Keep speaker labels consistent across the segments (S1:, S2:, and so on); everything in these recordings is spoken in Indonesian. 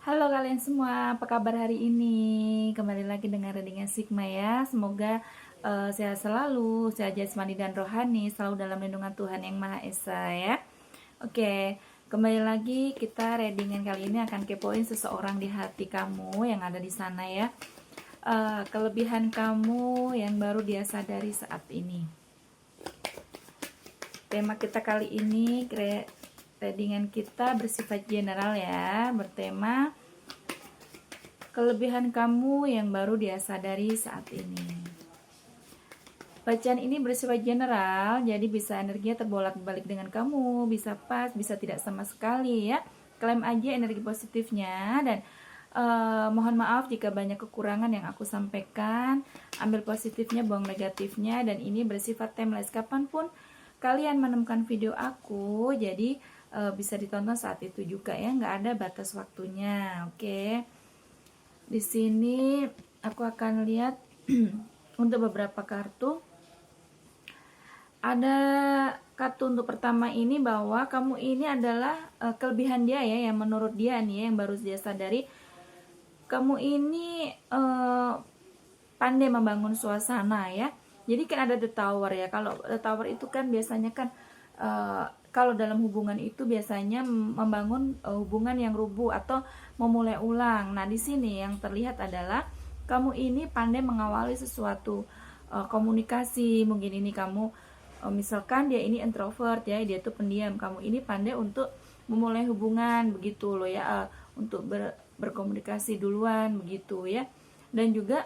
S1: Halo kalian semua, apa kabar hari ini? Kembali lagi dengan readingan Sigma ya. Semoga sehat selalu, sehat jasmani dan rohani, selalu dalam lindungan Tuhan Yang Maha Esa ya. Oke, kembali lagi kita readingan kali ini akan kepoin seseorang di hati kamu yang ada di sana ya. Kelebihan kamu yang baru dia sadari saat ini. Tema kita kali ini, readingan kita bersifat general ya, bertema kelebihan kamu yang baru dia sadari saat ini. Bacaan ini bersifat general, jadi bisa energinya terbolak-balik dengan kamu, bisa pas, bisa tidak sama sekali ya. Klaim aja energi positifnya dan mohon maaf jika banyak kekurangan yang aku sampaikan. Ambil positifnya, buang negatifnya, dan ini bersifat timeless. Kapanpun kalian menemukan video aku, jadi bisa ditonton saat itu juga ya, nggak ada batas waktunya. Oke. Di sini aku akan lihat untuk beberapa kartu. Ada kartu untuk pertama ini bahwa kamu ini adalah kelebihan dia ya, yang menurut dia nih ya, yang baru dia sadari. Kamu ini pandai membangun suasana ya. Jadi kan ada the tower ya. Kalau the tower itu kan biasanya kan kalau dalam hubungan itu biasanya membangun hubungan yang rubuh atau memulai ulang. Nah, di sini yang terlihat adalah kamu ini pandai mengawali sesuatu komunikasi. Mungkin ini kamu misalkan dia ini introvert ya, dia tuh pendiam. Kamu ini pandai untuk memulai hubungan begitu loh ya, untuk berkomunikasi duluan begitu ya. Dan juga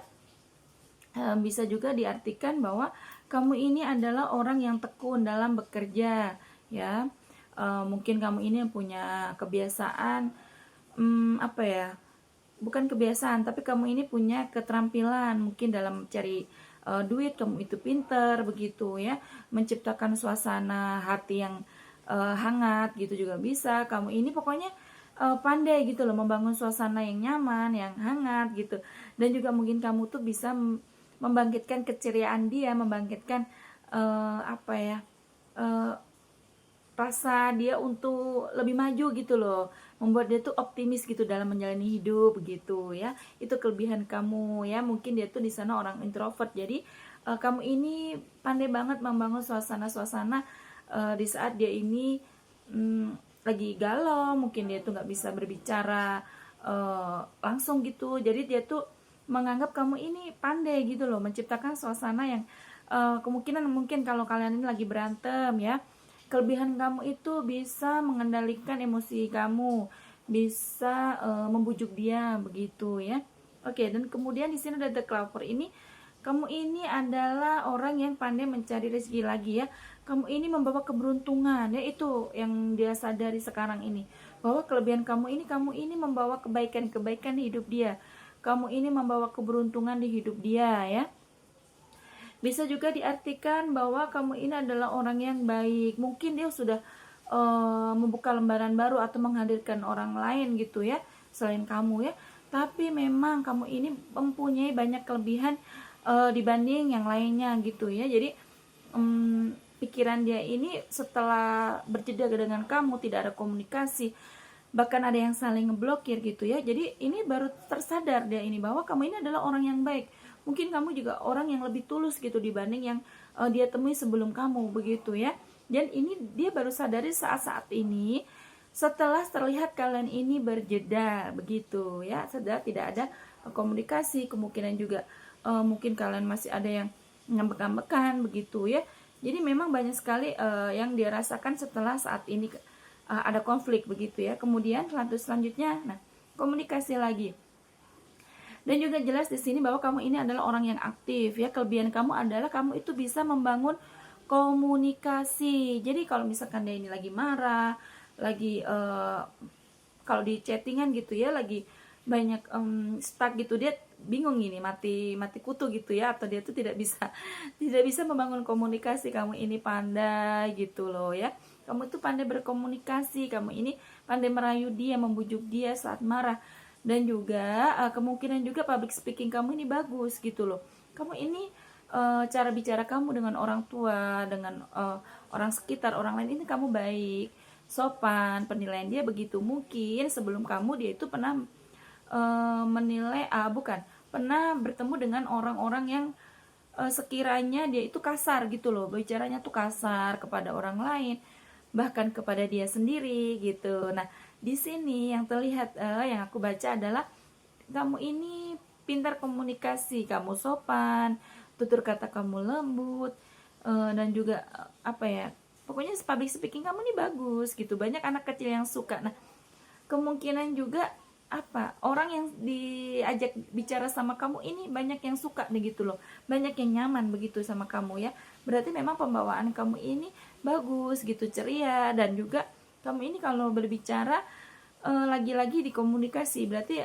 S1: bisa juga diartikan bahwa kamu ini adalah orang yang tekun dalam bekerja ya. Mungkin kamu ini yang punya kebiasaan apa ya, bukan kebiasaan, tapi kamu ini punya keterampilan mungkin dalam cari duit. Kamu itu pinter begitu ya, menciptakan suasana hati yang hangat gitu juga bisa. Kamu ini pokoknya pandai gitu loh membangun suasana yang nyaman, yang hangat gitu. Dan juga mungkin kamu tuh bisa membangkitkan keceriaan dia, membangkitkan apa ya, rasa dia untuk lebih maju gitu loh, membuat dia tuh optimis gitu dalam menjalani hidup begitu ya. Itu kelebihan kamu ya. Mungkin dia tuh di sana orang introvert, jadi kamu ini pandai banget membangun suasana-suasana di saat dia ini lagi galau. Mungkin dia tuh nggak bisa berbicara langsung gitu, jadi dia tuh menganggap kamu ini pandai gitu loh menciptakan suasana yang kemungkinan mungkin kalau kalian ini lagi berantem ya, kelebihan kamu itu bisa mengendalikan emosi kamu, bisa membujuk dia begitu ya. Oke, dan kemudian di sini ada the clover ini. Kamu ini adalah orang yang pandai mencari rezeki lagi ya. Kamu ini membawa keberuntungan ya, itu yang dia sadari sekarang ini. Bahwa kelebihan kamu ini membawa kebaikan-kebaikan di hidup dia. Kamu ini membawa keberuntungan di hidup dia ya. Bisa juga diartikan bahwa kamu ini adalah orang yang baik. Mungkin dia sudah membuka lembaran baru atau menghadirkan orang lain gitu ya, selain kamu ya. Tapi memang kamu ini mempunyai banyak kelebihan dibanding yang lainnya gitu ya. Jadi pikiran dia ini setelah berjeda dengan kamu, tidak ada komunikasi, bahkan ada yang saling ngeblokir gitu ya. Jadi ini baru tersadar dia ini bahwa kamu ini adalah orang yang baik. Mungkin kamu juga orang yang lebih tulus gitu dibanding yang dia temui sebelum kamu begitu ya. Dan ini dia baru sadari saat-saat ini setelah terlihat kalian ini berjeda begitu ya. Sedang tidak ada komunikasi, kemungkinan juga mungkin kalian masih ada yang ngambek-ngambekan begitu ya. Jadi memang banyak sekali yang dia rasakan setelah saat ini ada konflik begitu ya. Kemudian selanjutnya, nah, komunikasi lagi. Dan juga jelas di sini bahwa kamu ini adalah orang yang aktif ya. Kelebihan kamu adalah kamu itu bisa membangun komunikasi. Jadi kalau misalkan dia ini lagi marah, lagi kalau di chattingan gitu ya, lagi banyak stuck gitu, dia bingung gini, mati kutu gitu ya, atau dia tuh tidak bisa membangun komunikasi. Kamu ini pandai gitu loh ya. Kamu itu pandai berkomunikasi, kamu ini pandai merayu dia, membujuk dia saat marah. Dan juga kemungkinan juga public speaking kamu ini bagus gitu loh. Kamu ini cara bicara kamu dengan orang tua, dengan orang sekitar, orang lain ini kamu baik, sopan, penilaian dia begitu. Mungkin sebelum kamu dia itu pernah menilai bukan pernah bertemu dengan orang-orang yang sekiranya dia itu kasar gitu loh, bicaranya tuh kasar kepada orang lain, bahkan kepada dia sendiri gitu. Nah, di sini yang terlihat yang aku baca adalah kamu ini pintar komunikasi, kamu sopan, tutur kata kamu lembut, dan juga apa ya? Pokoknya public speaking kamu ini bagus gitu. Banyak anak kecil yang suka. Nah, kemungkinan juga apa orang yang diajak bicara sama kamu ini banyak yang suka nih gitu loh, banyak yang nyaman begitu sama kamu ya, berarti memang pembawaan kamu ini bagus gitu, ceria, dan juga kamu ini kalau berbicara lagi-lagi di komunikasi berarti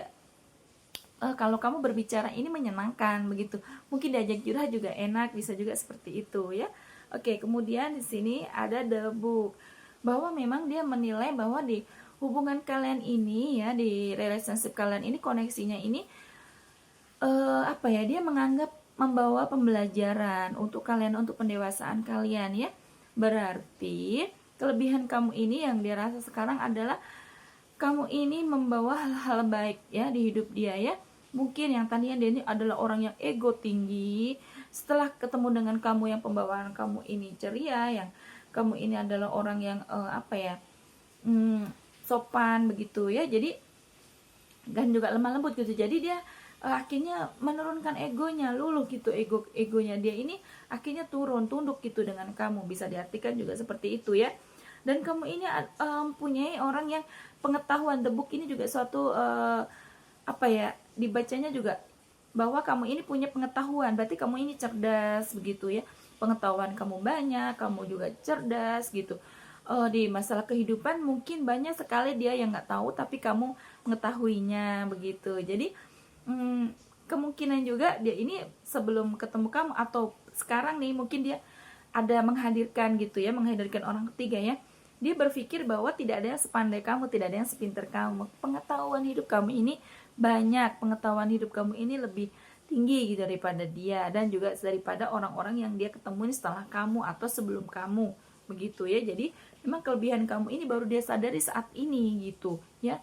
S1: kalau kamu berbicara ini menyenangkan begitu, mungkin diajak curhat juga enak, bisa juga seperti itu ya. Oke, kemudian di sini ada the book, bahwa memang dia menilai bahwa di hubungan kalian ini ya, di relationship kalian ini, koneksinya ini apa ya, dia menganggap membawa pembelajaran untuk kalian, untuk pendewasaan kalian ya. Berarti kelebihan kamu ini yang dia rasa sekarang adalah kamu ini membawa hal-hal baik ya di hidup dia ya. Mungkin yang tadinya dia ini adalah orang yang ego tinggi, setelah ketemu dengan kamu yang pembawaan kamu ini ceria, yang kamu ini adalah orang yang apa ya, sopan begitu ya, jadi dan juga lemah lembut gitu, jadi dia akhirnya menurunkan egonya, luluh gitu, egonya dia ini akhirnya turun, tunduk gitu dengan kamu, bisa diartikan juga seperti itu ya. Dan kamu ini mempunyai orang yang pengetahuan, the book ini juga suatu apa ya, dibacanya juga bahwa kamu ini punya pengetahuan, berarti kamu ini cerdas begitu ya, pengetahuan kamu banyak, kamu juga cerdas gitu. Di masalah kehidupan mungkin banyak sekali dia yang nggak tahu tapi kamu mengetahuinya begitu. Jadi kemungkinan juga dia ini sebelum ketemu kamu atau sekarang nih mungkin dia ada menghadirkan gitu ya, menghadirkan orang ketiga ya. Dia berpikir bahwa tidak ada yang sepandai kamu, tidak ada yang sepintar kamu. Pengetahuan hidup kamu ini banyak, pengetahuan hidup kamu ini lebih tinggi gitu daripada dia, dan juga daripada orang-orang yang dia ketemu setelah kamu atau sebelum kamu begitu ya. Jadi memang kelebihan kamu ini baru dia sadari saat ini gitu ya.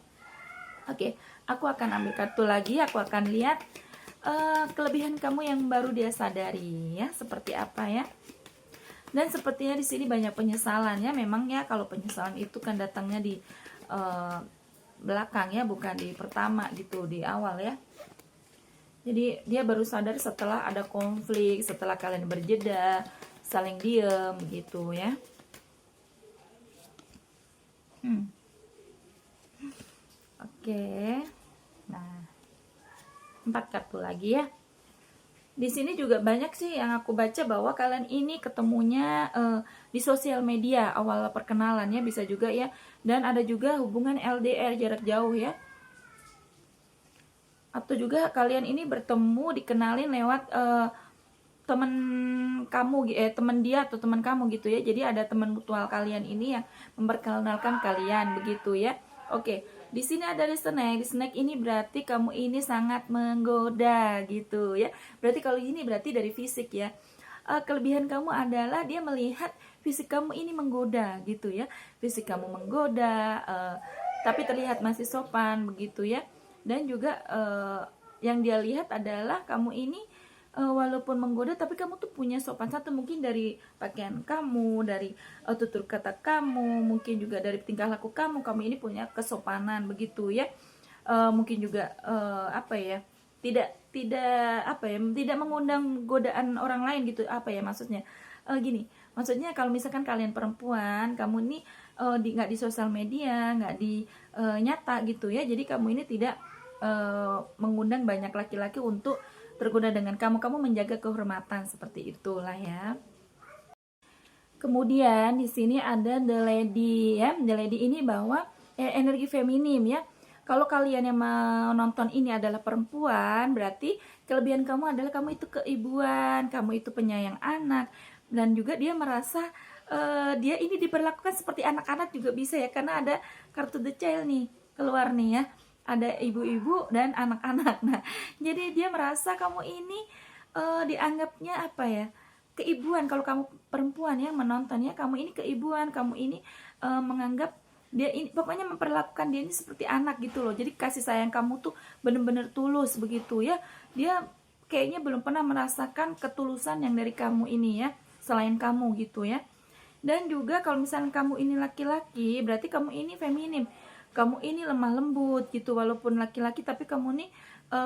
S1: Oke, aku akan ambil kartu lagi, aku akan lihat kelebihan kamu yang baru dia sadari ya, seperti apa ya. Dan sepertinya di sini banyak penyesalan ya, memang ya, kalau penyesalan itu kan datangnya di belakang ya, bukan di pertama gitu, di awal ya. Jadi dia baru sadar setelah ada konflik, setelah kalian berjeda, saling diem gitu ya. Oke. Nah, 4 kartu lagi ya. Di sini juga banyak sih yang aku baca bahwa kalian ini ketemunya di sosial media, awal perkenalannya bisa juga ya. Dan ada juga hubungan LDR, jarak jauh ya. Atau juga kalian ini bertemu, dikenalin lewat teman kamu, teman dia atau teman kamu gitu ya. Jadi ada teman mutual kalian ini yang memperkenalkan kalian begitu ya. Oke, di sini ada the snake. The snake ini berarti kamu ini sangat menggoda gitu ya. Berarti kalau ini berarti dari fisik ya. Kelebihan kamu adalah dia melihat fisik kamu ini menggoda gitu ya. Fisik kamu menggoda, tapi terlihat masih sopan begitu ya. Dan juga yang dia lihat adalah kamu ini walaupun menggoda tapi kamu tuh punya sopan santun, mungkin dari pakaian kamu, dari tutur kata kamu, mungkin juga dari tingkah laku kamu ini punya kesopanan begitu ya. Mungkin juga apa ya, tidak apa ya, tidak mengundang godaan orang lain gitu, apa ya maksudnya, gini, maksudnya kalau misalkan kalian perempuan, kamu ini nggak di sosial media, nggak di nyata gitu ya, jadi kamu ini tidak mengundang banyak laki-laki untuk tergoda dengan kamu menjaga kehormatan, seperti itulah ya. Kemudian di sini ada the lady ya. The lady ini bahwa energi feminim ya. Kalau kalian yang menonton ini adalah perempuan, berarti kelebihan kamu adalah kamu itu keibuan, kamu itu penyayang anak, dan juga dia merasa dia ini diperlakukan seperti anak-anak juga bisa ya, karena ada kartu the child nih keluar nih ya. Ada ibu-ibu dan anak-anak. Nah, jadi dia merasa kamu ini dianggapnya apa ya, keibuan. Kalau kamu perempuan yang menontonnya, kamu ini keibuan, kamu ini menganggap dia ini pokoknya memperlakukan dia ini seperti anak gitu loh. Jadi kasih sayang kamu tuh bener-bener tulus begitu ya. Dia kayaknya belum pernah merasakan ketulusan yang dari kamu ini ya, selain kamu gitu ya. Dan juga kalau misalnya kamu ini laki-laki, berarti kamu ini feminim, kamu ini lemah lembut gitu. Walaupun laki-laki tapi kamu ini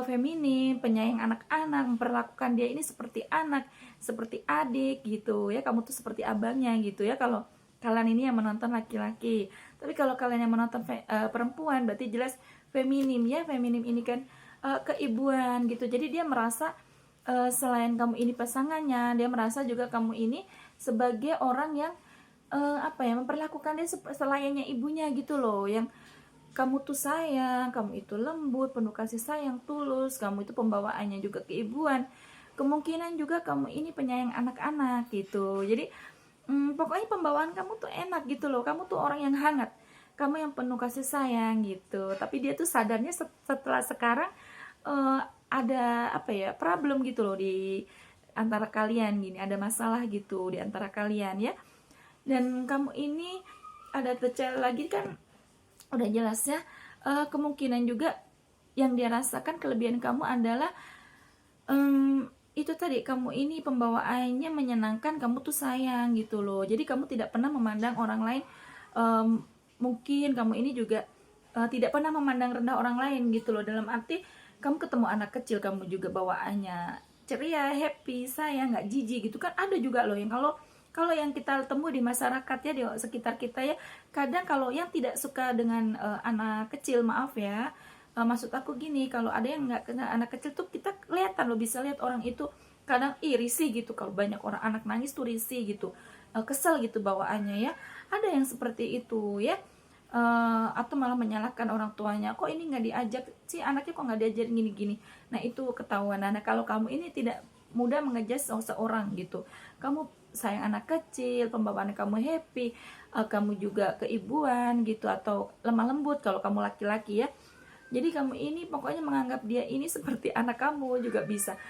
S1: feminim, penyayang anak-anak, memperlakukan dia ini seperti anak, seperti adik gitu ya. Kamu tuh seperti abangnya gitu ya kalau kalian ini yang menonton laki-laki. Tapi kalau kalian yang menonton perempuan, berarti jelas feminim ya. Feminim ini kan keibuan gitu. Jadi dia merasa selain kamu ini pasangannya, dia merasa juga kamu ini sebagai orang yang memperlakukan dia selayaknya ibunya gitu loh. Yang kamu tuh sayang, kamu itu lembut, penuh kasih sayang, tulus, kamu itu pembawaannya juga keibuan. Kemungkinan juga kamu ini penyayang anak-anak gitu. Jadi pokoknya pembawaan kamu tuh enak gitu loh. Kamu tuh orang yang hangat, kamu yang penuh kasih sayang gitu. Tapi dia tuh sadarnya setelah sekarang ada problem gitu loh di antara kalian gini, ada masalah gitu di antara kalian ya. Dan kamu ini ada tercel lagi kan, udah jelas ya. Kemungkinan juga yang dia rasakan kelebihan kamu adalah itu tadi, kamu ini pembawaannya menyenangkan, kamu tuh sayang gitu loh. Jadi kamu tidak pernah memandang orang lain, mungkin kamu ini juga tidak pernah memandang rendah orang lain gitu loh. Dalam arti kamu ketemu anak kecil, kamu juga bawaannya ceria, happy, sayang, nggak jijik gitu kan. Ada juga loh yang kalau yang kita temu di masyarakat ya, di sekitar kita ya, kadang kalau yang tidak suka dengan anak kecil, maaf ya, maksud aku gini, kalau ada yang nggak kena anak kecil tuh kita kelihatan loh, bisa lihat orang itu kadang risih gitu. Kalau banyak orang anak nangis tuh risih gitu, kesel gitu bawaannya ya. Ada yang seperti itu ya. Atau malah menyalahkan orang tuanya, kok ini nggak diajak sih anaknya, kok nggak diajar gini-gini. Nah itu ketahuan. Nah kalau kamu ini tidak mudah mengejar seseorang gitu, kamu sayang anak kecil, pembawaan kamu happy, kamu juga keibuan gitu, atau lemah lembut kalau kamu laki-laki ya. Jadi kamu ini pokoknya menganggap dia ini seperti anak kamu juga bisa,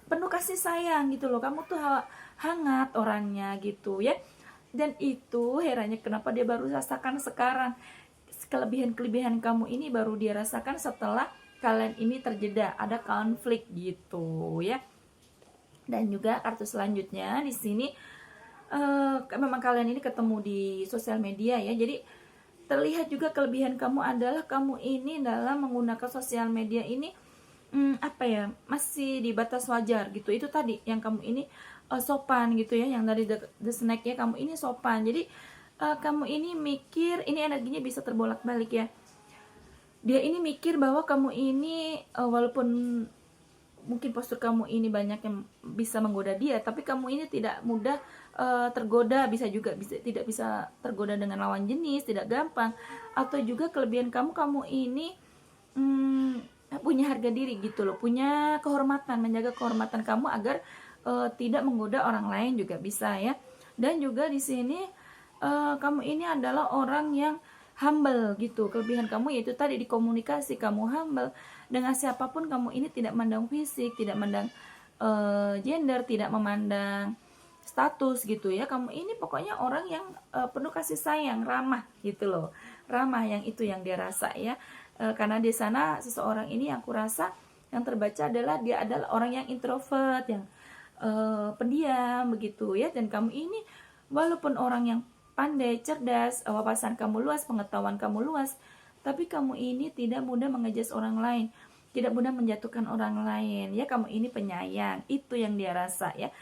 S1: penuh kasih sayang gitu loh. Kamu tuh hangat orangnya gitu ya. Dan itu herannya kenapa dia baru rasakan sekarang. Kelebihan-kelebihan kamu ini baru dia rasakan setelah kalian ini terjeda, ada konflik gitu ya. Dan juga kartu selanjutnya di sini, memang kalian ini ketemu di sosial media ya. Jadi terlihat juga kelebihan kamu adalah kamu ini dalam menggunakan sosial media ini masih di batas wajar gitu. Itu tadi yang kamu ini sopan gitu ya, yang dari the snack ya, kamu ini sopan. Jadi kamu ini mikir, ini energinya bisa terbolak-balik ya. Dia ini mikir bahwa kamu ini walaupun mungkin postur kamu ini banyak yang bisa menggoda dia, tapi kamu ini tidak mudah tergoda, tidak bisa tergoda dengan lawan jenis, tidak gampang. Atau juga kelebihan kamu ini punya harga diri gitu loh, punya kehormatan, menjaga kehormatan kamu agar tidak menggoda orang lain juga bisa ya. Dan juga di sini kamu ini adalah orang yang humble gitu. Kelebihan kamu yaitu tadi di komunikasi, kamu humble dengan siapapun. Kamu ini tidak memandang fisik, tidak memandang gender, tidak memandang status gitu ya. Kamu ini pokoknya orang yang penuh kasih sayang, ramah gitu loh. Ramah, yang itu yang dia rasa ya. Karena di sana seseorang ini yang aku rasa yang terbaca adalah dia adalah orang yang introvert, yang pendiam begitu ya. Dan kamu ini walaupun orang yang pandai, cerdas, wawasan kamu luas, pengetahuan kamu luas, tapi kamu ini tidak mudah mengejas orang lain, tidak mudah menjatuhkan orang lain ya. Kamu ini penyayang, itu yang dia rasa ya.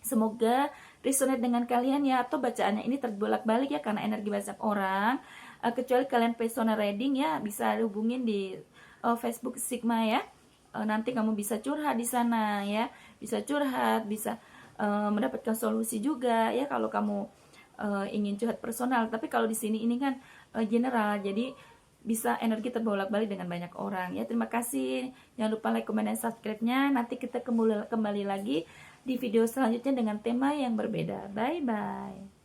S1: Semoga resonate dengan kalian ya, atau bacaannya ini terbolak-balik ya karena energi banyak orang. Kecuali kalian personal reading ya, bisa hubungin di Facebook Sigma ya. Nanti kamu bisa curhat di sana ya, bisa curhat, bisa mendapatkan solusi juga ya kalau kamu ingin curhat personal. Tapi kalau di sini ini kan general, jadi bisa energi terbolak-balik dengan banyak orang ya. Terima kasih, jangan lupa like, comment, dan subscribe-nya. Nanti kita kembali lagi di video selanjutnya dengan tema yang berbeda. Bye bye.